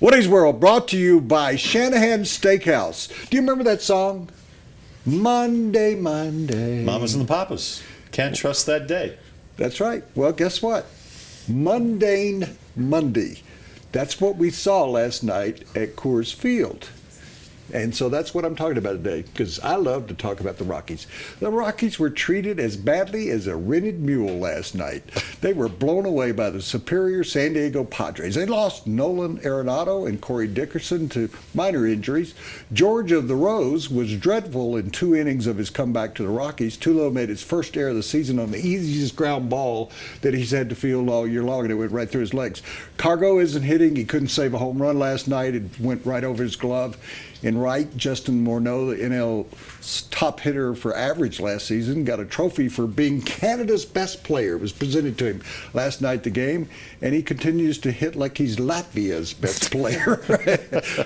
Woody's World brought to you by Shanahan Steakhouse. Do you remember that song? Monday, Monday. Mamas and the Papas. Can't trust that day. That's right. Well, guess what? Mundane Monday. That's what we saw last night at Coors Field. And so that's what I'm talking about today, because I love to talk about the Rockies. The Rockies were treated as badly as a rented mule last night. They were blown away by the superior San Diego Padres. They lost Nolan Arenado and Corey Dickerson to minor injuries. George of the Rose was dreadful in 2 innings of his comeback to the Rockies. Tulo made his first error of the season on the easiest ground ball that he's had to field all year long, and it went right through his legs. Cargo isn't hitting. He couldn't save a home run last night. It went right over his glove. In right, Justin Morneau, the NL's top hitter for average last season, got a trophy for being Canada's best player. It was presented to him last night at the game, and he continues to hit like he's Latvia's best player.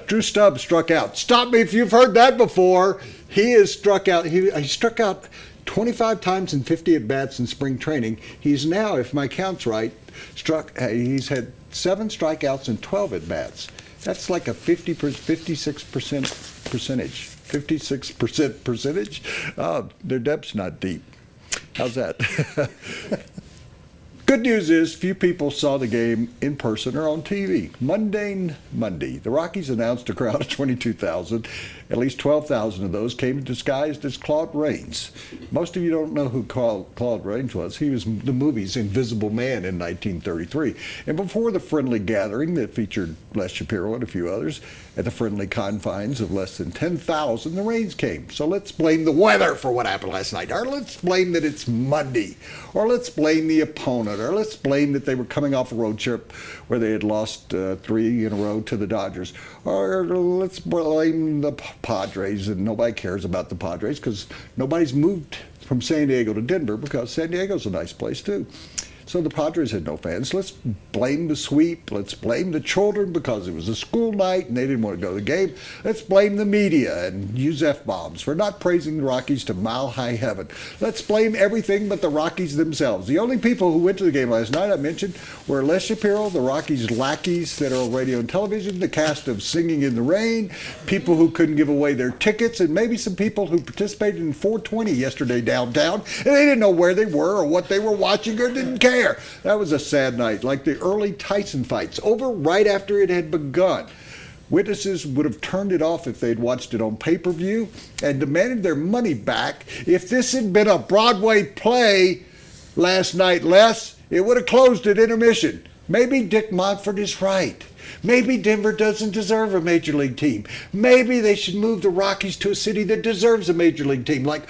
Drew Stubbs struck out. Stop me if you've heard that before. He has struck out. He struck out 25 times in 50 at-bats in spring training. He's now, if my count's right, he's had 7 strikeouts and 12 at-bats. That's like a 56% percentage. 56% percentage? Their depth's not deep. How's that? Good news is few people saw the game in person or on TV. Mundane Monday. The Rockies announced a crowd of 22,000. At least 12,000 of those came disguised as Claude Rains. Most of you don't know who Claude Rains was. He was the movie's Invisible Man in 1933. And before the friendly gathering that featured Les Shapiro and a few others, at the friendly confines of less than 10,000, the rains came. So let's blame the weather for what happened last night. Or let's blame that it's Monday. Or let's blame the opponent. Or let's blame that they were coming off a road trip where they had lost 3 in a row to the Dodgers. Or let's blame the Padres, and nobody cares about the Padres because nobody's moved from San Diego to Denver because San Diego's a nice place too. So the Padres had no fans. Let's blame the sweep. Let's blame the children because it was a school night and they didn't want to go to the game. Let's blame the media and use F-bombs for not praising the Rockies to mile-high heaven. Let's blame everything but the Rockies themselves. The only people who went to the game last night, I mentioned, were Les Shapiro, the Rockies lackeys that are on radio and television, the cast of Singing in the Rain, people who couldn't give away their tickets, and maybe some people who participated in 420 yesterday downtown, and they didn't know where they were or what they were watching or didn't care. That was a sad night, like the early Tyson fights, over right after it had begun. Witnesses would have turned it off if they'd watched it on pay-per-view and demanded their money back. If this had been a Broadway play last night, Les, it would have closed at intermission. Maybe Dick Monfort is right. Maybe Denver doesn't deserve a major league team. Maybe they should move the Rockies to a city that deserves a major league team, like,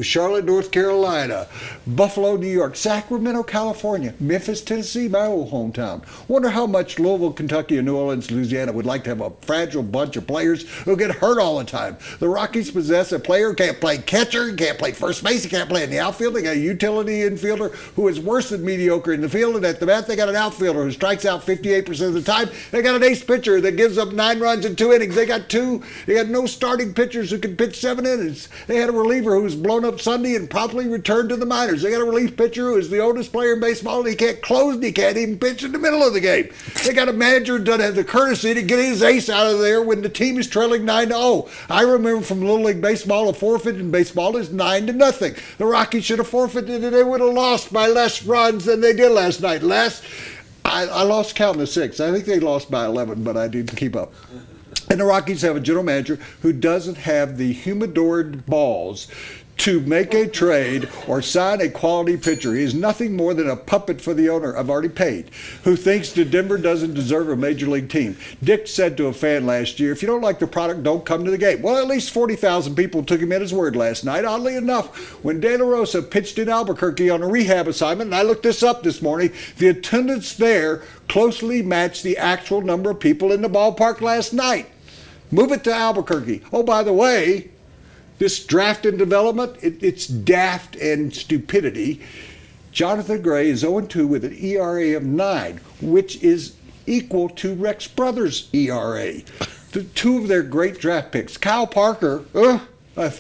Charlotte, North Carolina, Buffalo, New York, Sacramento, California, Memphis, Tennessee, my old hometown. Wonder how much Louisville, Kentucky, and New Orleans, Louisiana would like to have a fragile bunch of players who get hurt all the time. The Rockies possess a player who can't play catcher, can't play first base, he can't play in the outfield. They got a utility infielder who is worse than mediocre in the field, and at the bat they got an outfielder who strikes out 58% of the time. They got an ace pitcher that gives up 9 runs in 2 innings. They got no starting pitchers who can pitch 7 innings. They had a reliever who was blown up Sunday and promptly returned to the minors. They got a relief pitcher who is the oldest player in baseball, and he can't close and he can't even pitch in the middle of the game. They got a manager who doesn't have the courtesy to get his ace out of there when the team is trailing 9-0. I remember from Little League Baseball, a forfeit in baseball is 9-0. The Rockies should have forfeited and they would have lost by less runs than they did last night. I lost count of 6. I think they lost by 11, but I didn't keep up. And the Rockies have a general manager who doesn't have the humidored balls to make a trade or sign a quality pitcher. He is nothing more than a puppet for the owner, I've already paid, who thinks that Denver doesn't deserve a major league team. Dick said to a fan last year, if you don't like the product, don't come to the game. Well, at least 40,000 people took him at his word last night. Oddly enough, when De La Rosa pitched in Albuquerque on a rehab assignment, and I looked this up this morning, the attendance there closely matched the actual number of people in the ballpark last night. Move it to Albuquerque. Oh, by the way, this draft and development, it's daft and stupidity. Jonathan Gray is 0-2 with an ERA of 9, which is equal to Rex Brothers' ERA. The 2 of their great draft picks, Kyle Parker,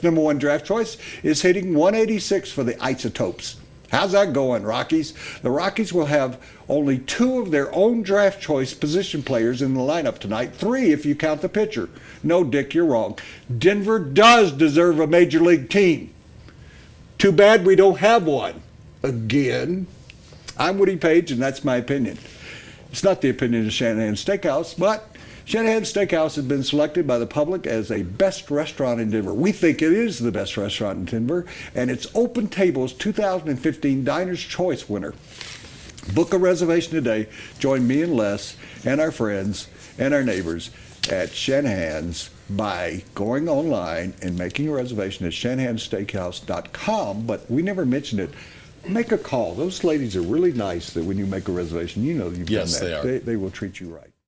number 1 draft choice, is hitting 186 for the Isotopes. How's that going, Rockies? The Rockies will have only 2 of their own draft choice position players in the lineup tonight. 3 if you count the pitcher. No, Dick, you're wrong. Denver does deserve a major league team. Too bad we don't have one. Again. I'm Woody Paige, and that's my opinion. It's not the opinion of Shanahan Steakhouse, but Shanahan Steakhouse has been selected by the public as a best restaurant in Denver. We think it is the best restaurant in Denver, and it's Open Table's 2015 Diner's Choice winner. Book a reservation today. Join me and Les and our friends and our neighbors at Shanahan's by going online and making a reservation at shanahansteakhouse.com, but we never mentioned it. Make a call. Those ladies are really nice that when you make a reservation, you know you've Yes, done that. they are. They will treat you right.